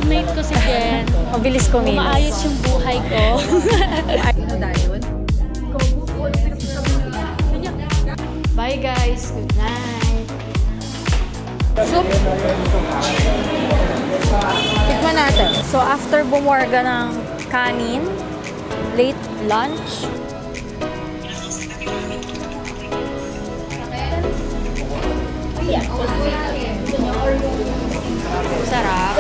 Soulmate ko si Jen. Mabilis kumilos. Maayos yung buhay ko. Bye guys. Good night. Soup. Tikman natin. So, after bumorga ng kanin, late lunch. Sarap.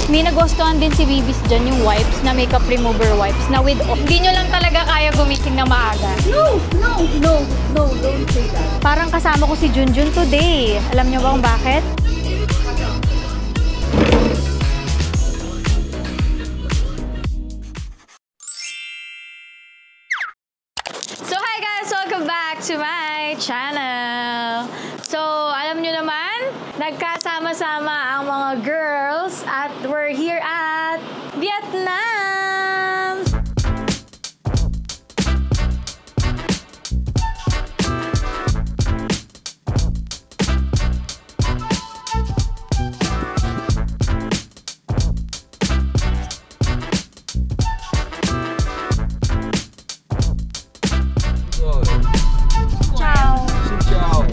May nagustuhan din si Bibis dyan yung wipes na makeup remover wipes na with hindi nyo lang talaga kaya gumising na maaga. No, don't say that. Parang kasama ko si Junjun today. Alam nyo ba kung bakit? So hi guys! Welcome back to my channel. So alam nyo naman, nagkasama-sama ang mga girls at we're here at Vietnam! Ciao! Ciao.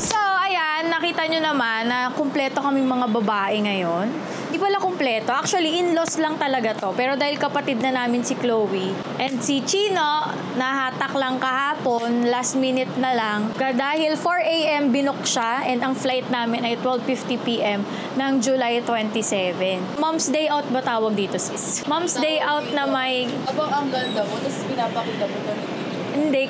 So, ayan, nakita nyo naman na kumpleto kaming mga babae ngayon. Di pala kumpleto. Actually, in-laws lang talaga to. Pero dahil kapatid na namin si Chloe and si Chino, nahatak lang kahapon, last minute na lang. Dahil 4 a.m. binook siya and ang flight namin ay 12:50 p.m. ng July 27. Mom's Day Out ba tawag dito, sis? Mom's Day Out na may... Abang ang ganda mo, tapos pinapakita mo ito ng video.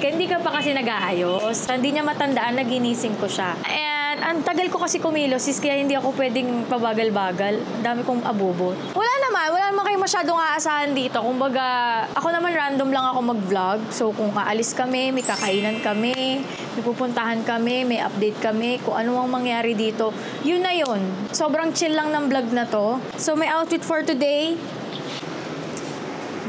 Hindi ka pa kasi nag-aayos. Hindi niya matandaan na ginising ko siya. And ang tagal ko kasi kumilos, sis, kaya hindi ako pwedeng pabagal-bagal. Ang dami kong abubot. Wala naman kayo masyadong aasahan dito. Kumbaga, ako naman random lang ako mag-vlog. So kung aalis kami, may kakainan kami, may pupuntahan kami, may update kami, kung ano ang mangyari dito, yun na yun. Sobrang chill lang ng vlog na to. So my outfit for today,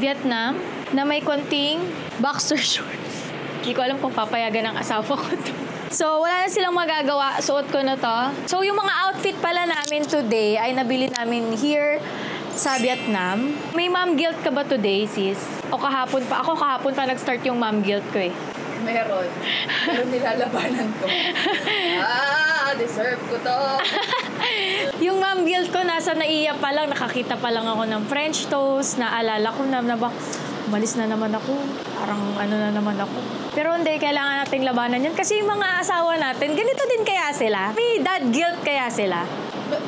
Vietnam, na may konting boxer shorts. Hindi ko alam kung papayagan ng asawa ko to. So, wala na silang magagawa. Suot ko na to. So, yung mga outfit pala namin today ay nabili namin here sa Vietnam. May mom guilt ka ba today, sis? O kahapon pa? Ako kahapon pa nag-start yung mom guilt ko eh. Meron. Pero nilalabanan ko. Deserve ko to. Yung mom guilt ko, nasa naiya pa lang, nakakita pa lang ako ng French toast, naalala ko na ba, umalis na naman ako. Parang ano na naman ako. Pero hindi, kailangan nating labanan yun. Kasi yung mga asawa natin, ganito din kaya sila? May dad guilt kaya sila?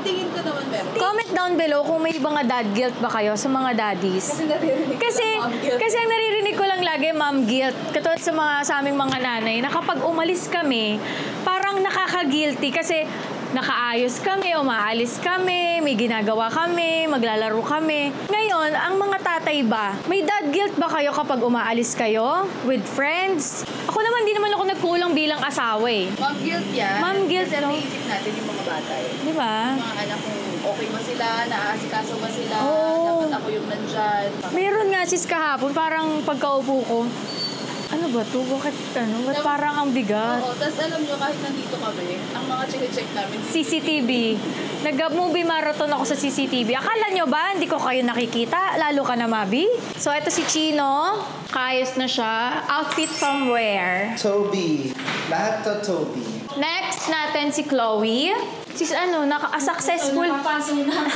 Tingin ko naman meron. Comment down below kung may mga dad guilt ba kayo sa mga daddies. Kasi naririnig ko lang mom guilt. Kasi ang naririnig ko lang lagi, mom guilt. Katulad sa aming mga nanay, na kapag umalis kami, parang nakaka-guilty. Kasi nakaayos kami, umaalis kami, may ginagawa kami, maglalaro kami. Ngayon, ang mga tatay ba, may dad guilt ba kayo kapag umaalis kayo with friends? Ako naman, di naman ako nagkulang bilang asawa eh. Mom guilt yan. Mom guilt, kasi no? naisip natin yung mga bata eh. Di ba? Mga anak kung okay ba sila, naaasikaso ba sila, Oo. dapat ako yung nandyan. Meron nga sis kahapon, parang pagkaupo ko, ano ba to? Bakit parang ang bigat? Oo, tapos alam nyo, kahit nandito kami, ang mga check namin, CCTV. Nag-movie marathon ako sa CCTV. Akala nyo ba, hindi ko kayo nakikita? Lalo ka na, Mabi. So, ito si Chino. Kaayos na siya. Outfit from where? Toby. Lahat to Toby. Next natin si Chloe. Sis, successful. Paso na.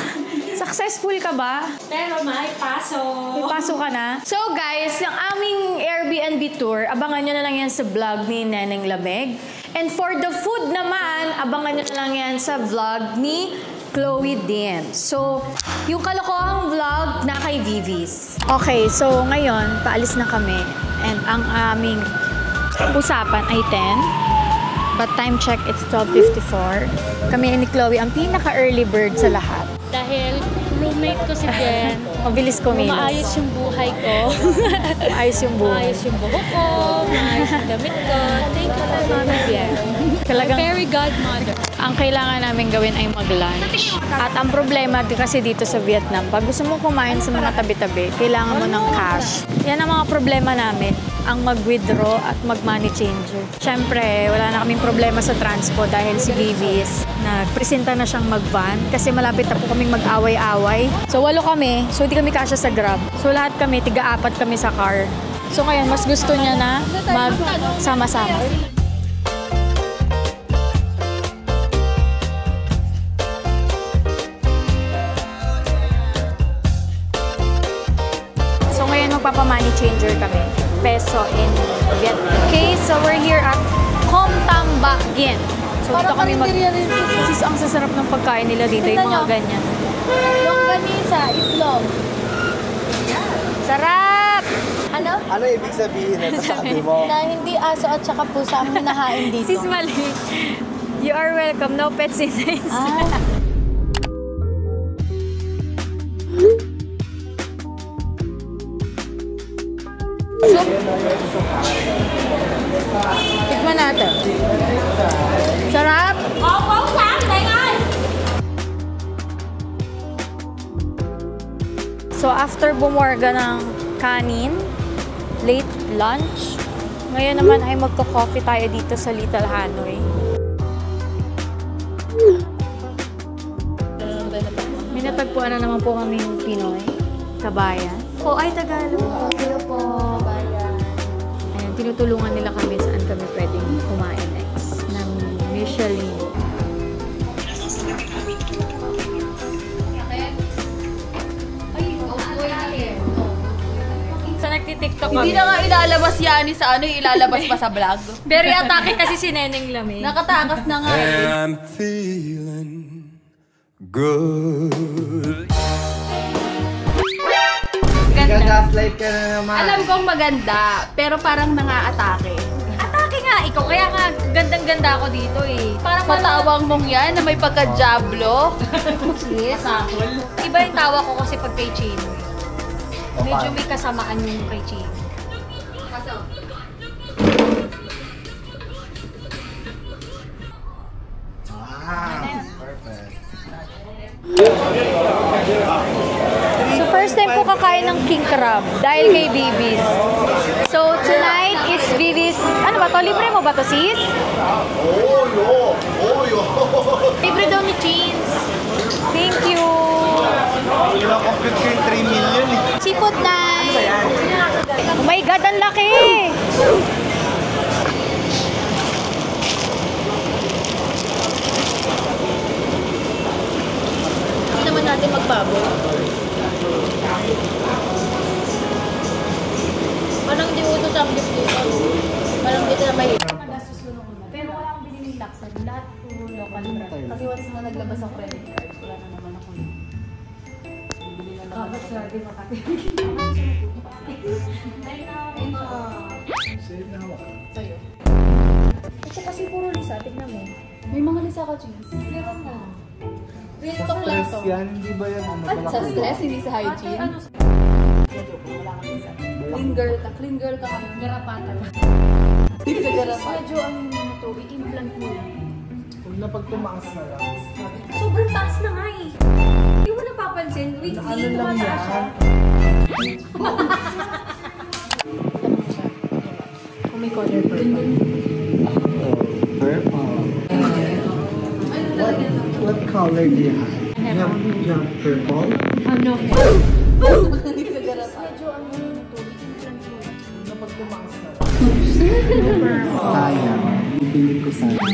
Successful ka ba? Pero may paso. May paso ka na. So guys, yung aming Airbnb tour, abangan nyo na lang yan sa vlog ni Neneng Lameg. And for the food naman, abangan nyo na lang yan sa vlog ni Chloe din. So, yung kalokohang vlog na kay Vivis. Okay, so ngayon, paalis na kami. And ang aming usapan ay 10. But time check, it's 12:54. Kami ni Chloe ang pinaka-early bird sa lahat. Dahil roommate ko si Jen. Mabilis kumilos. Maayos yung buhay ko. Maayos yung buhay. Maayos yung buhok ko. Maayos yung damit ko. Thank you for Mama Jen. Talagang Fairy godmother. ang kailangan namin gawin ay mag-lunch. At ang problema kasi dito sa Vietnam, pag gusto mo kumain sa mga tabi-tabi, kailangan mo ng cash. Yan ang mga problema namin, ang mag-withdraw at mag-money changer. Siyempre, wala na kaming problema sa transpo dahil si Vivis, nagpresenta na siyang mag-van kasi malapit na po kaming mag-away-away. So, 8 kami, so hindi kami kasya sa Grab. So, lahat kami, 3-4 kami sa car. So, ngayon, mas gusto niya na magsama-sama. Magpapa-money changer kami. Peso in Vietnam. Okay, so we're here at Hom Tam Ba Gien. So dito kami Sis, ang sasarap ng pagkain nila dito, yung mga ganyan. Longganisa, itlog. Sarap! Ano? Ano ibig sabihin na sabi mo? Na hindi aso at saka pusa ang hinahain dito. Sis, mali. You are welcome. No pets in this. Tikman natin. Sarap! So, after bumorga ng kanin, late lunch, ngayon naman ay magko-coffee tayo dito sa Little Hanoi. May natagpuan na naman po kami yung Pinoy. Kabayan. Oh, ay Tagalog. Hello po. Ayan, tinutulungan nila kami saan kami pwedeng kumain next ng Michelin. Sa nagtitiktok kami. Hindi na nga ilalabas yani sa ano, ilalabas pa sa vlog. Very atake kasi si Neneng Lami. Nakatakas na nga eh. I'm feeling good. Gagaslight ka na naman. Alam kong maganda, pero parang nangaatake. Atake nga ikaw, kaya nga gandang-ganda ako dito eh. Parang Sa tawang mong yan na may pagka-jablo. Yes. Iba yung tawa ko kasi pag kay Chino. Medyo may kasamaan yung kay Chino. Perfect. So first time po kakain ng king crab dahil kay Vivis. So tonight is Vivis, ano ba to? Libre mo ba to, sis? Libre daw ni Cheese. Thank you. Complete ko yung 3 million eh. Seafood night. Oh my God, ang laki! Hindi naman natin magbaboy. Parang di uto sa amdip dito. Parang dito na may... Magastos ko nung una, pero wala akong biniling laksan. Lahat puro local brand. Kasi once na naglabas ang credit card, wala na naman ako yun. Kabat sa di Makati. Sa'yo. Ito kasi puro lisa, tignan mo. May mga lisa ka, Cheese. Meron na. Real talk lang Stress to. yan, hindi ba yan ano? At sa stress, hindi sa hygiene. Clean girl ka. Clean girl ka ngayon. Garapata. Hindi sa garapan. Medyo ang ano to, i-implant mo yan. Huwag na pag tumaas na lang. Sobrang taas na nga eh. Hindi mo napapansin. Wait, Ano lang yan? Kung may color purple. Purple. What color do you have? You have purple? Ano? Hindi sa garapan. Medyo ang ano to, i-implant mo. Huwag na pag tumaas na lang. Sayang. Bibili ko sana.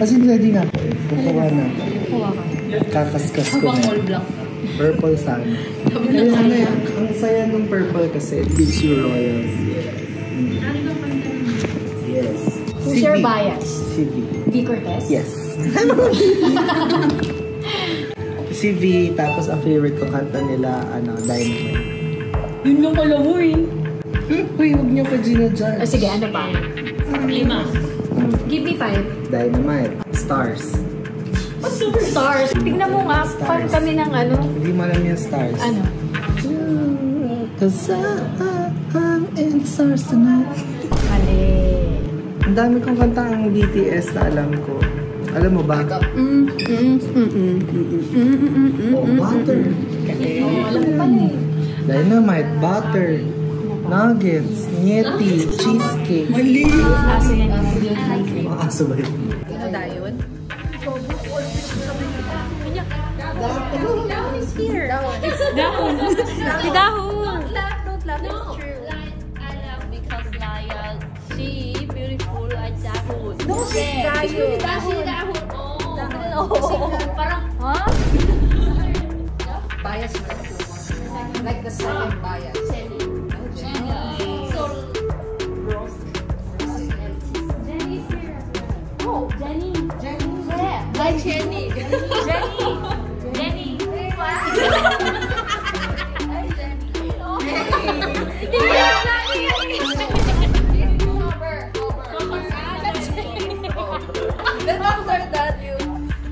Kasi ready na ako eh. Kukuha na. Kuha ka. Kakaskas ko Habang na. all black. Purple sana. Ayun, ano yan? Ang saya ng purple kasi it gives you royal. Yes. Who's your bias? Si V. V. Cortez? Yes. Si V, tapos ang favorite ko kanta nila, ano, Dynamite. Yun yung pala mo eh. Uy, huwag niyo pa ginadjudge. O sige, ano pa? 5. Give me 5. Dynamite. Stars. Stars. Tignan mo nga, fan kami ng ano. Hindi mo alam yung stars. Ano? Cause I'm in stars tonight. Mali. Ang dami kong kanta ang BTS na alam ko. Alam mo ba? Oh, butter. Alam mo pala eh. Dynamite, butter, nuggets, Yeti, cheesecake. Mali! Aso yan yung Mga aso ba yun? Ano dayon? Dahon. Si Dahon. Don't laugh, it's true. I love because Laya, she beautiful at Dahon. No, she's dayon. Dahon. Oh. Parang, huh? Bias mo. Like the second bias. So, Jenny's here as well. Oh, Jenny. Yeah. Like Jenny. Jenny. Then after that, you...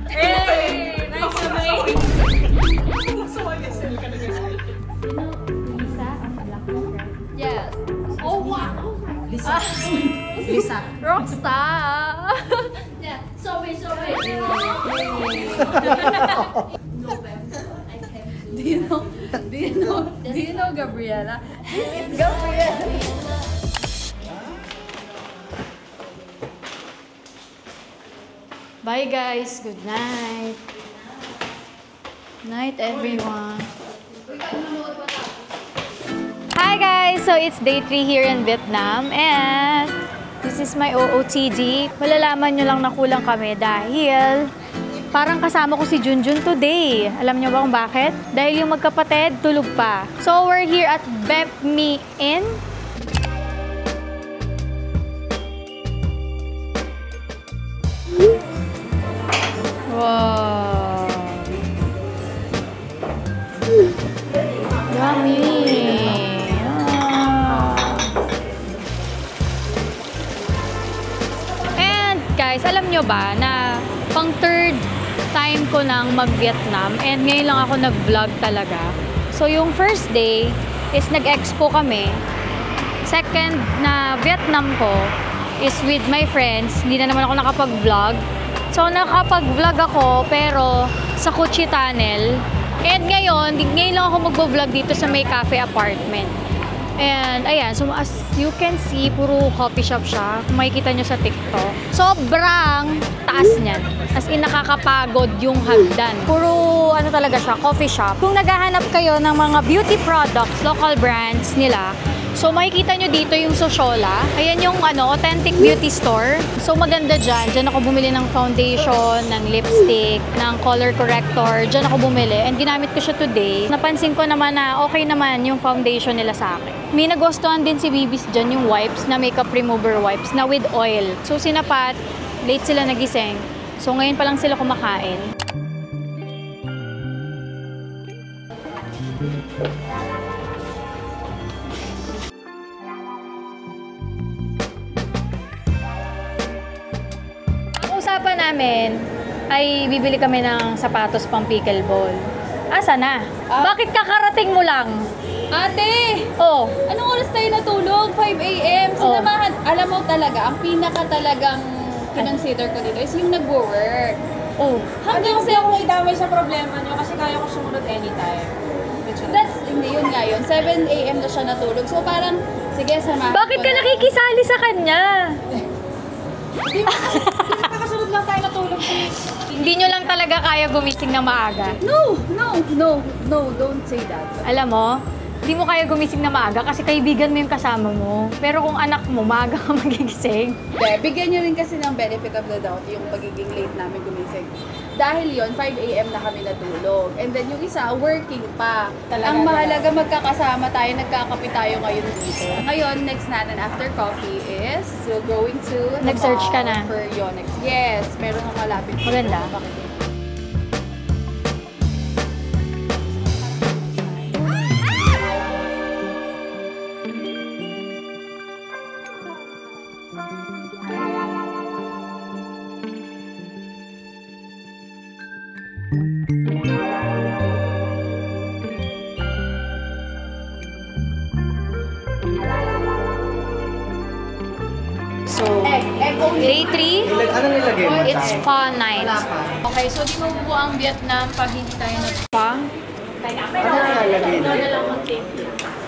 Hey, nice to meet you. Yes. Oh wow. Lisa. Rockstar. Yeah. Sorry. Do you know Gabriela? Gabriela. Bye guys. Good night. Night everyone. Hi guys! So it's day 3 here in Vietnam and this is my OOTD. Malalaman nyo lang na kulang kami dahil parang kasama ko si Junjun today. Alam nyo ba kung bakit? Dahil yung magkapatid tulog pa. So we're here at Bep Me In. Wow! Yummy! And guys, alam nyo ba na pang third time ko nang mag-Vietnam and ngayon lang ako nag-vlog talaga. So yung first day is nag-expo kami. Second na Vietnam ko is with my friends. Hindi na naman ako nakapag-vlog. So nakapag-vlog ako pero sa Cuchi Tunnel. And ngayon lang ako mag-vlog dito sa may cafe apartment. And ayan, so as you can see, puro coffee shop siya. Kung makikita nyo sa TikTok. Sobrang taas niyan. As in, nakakapagod yung hagdan. Puro ano talaga siya, coffee shop. Kung naghahanap kayo ng mga beauty products, local brands nila, so makikita nyo dito yung Sociola. Ayan yung authentic beauty store. So maganda dyan. Dyan ako bumili ng foundation, ng lipstick, ng color corrector. Dyan ako bumili. And ginamit ko siya today. Napansin ko naman na okay naman yung foundation nila sa akin. May nagustuhan din si Bibis dyan yung wipes na makeup remover wipes na with oil. So sinapat, late sila nagising. So ngayon pa lang sila kumakain. Usapan namin ay bibili kami ng sapatos pang pickleball. Asa na? Bakit kakarating mo lang? Ate! Oh, Anong oras tayo natulog? 5 a.m. Sinamahan. Alam mo talaga, ang pinaka talagang kinonsider ko dito is yung nagwo-work. oh. Hanggang Hindi ako idamay sa problema nyo kasi kaya ko sumunod anytime. hindi yun nga yun. 7 a.m. na siya natulog. So parang, sige, samahan Bakit ko ka na. nakikisali sa kanya? Nakasunod lang tayo natulog. Hindi nyo lang talaga kaya gumising na maaga. No, don't say that. Alam mo, hindi mo kaya gumising na maaga kasi kaibigan mo yung kasama mo. Pero kung anak mo, maaga ka magigising. Bigyan nyo rin kasi ng benefit of the doubt yung pagiging late namin gumising. Dahil yon 5 a.m. na kami natulog. And then yung isa, working pa. Ang mahalaga magkakasama tayo, nagkakape tayo ngayon dito. Ngayon, next natin after coffee is we're going to the Nag-search ka mall na? for Yonex. Yes, meron akong malapit. dito. Maganda. So, day 3, Anong nilagay mo? it's spa night. Okay, so di mabubuo ang Vietnam pag hindi tayo nag-spa. Anong nilalagay mo?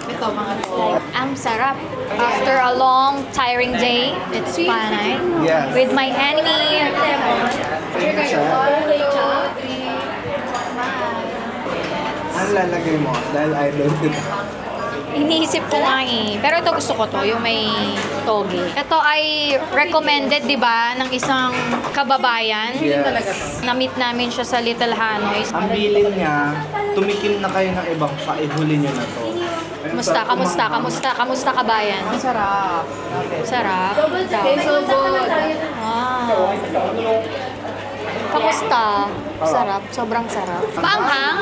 Ito, mga to. Ang sarap. After a long, tiring day, it's spa night. Yes. With my enemy. Ano lalagay mo? Dahil idol kita. Iniisip ko nga eh. Pero ito gusto ko to, yung may toge. Ito ay recommended, di ba, ng isang kababayan. Yes. Na-meet namin siya sa Little Hanoi. Ang bilin niya, tumikim na kayo ng ibang pa, ihuli niyo na to. Kamusta kabayan? Masarap. Sarap. Tastes so good. Wow. Kamusta? Sarap. Sobrang sarap. Paanghang?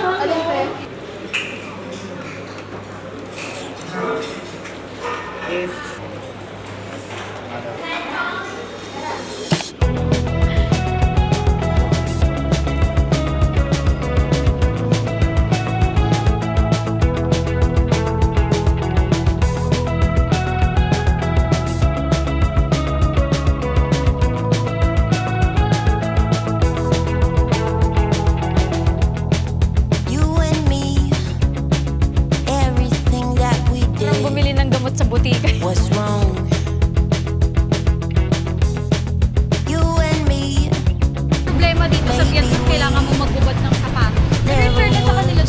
You and me, everything that we did Bumili ng gamot sa butika. was wrong. You and me, Problema dito sa Vietnam, kailangan mo magbubad ng sapatos. Pero in fairness sa kanila,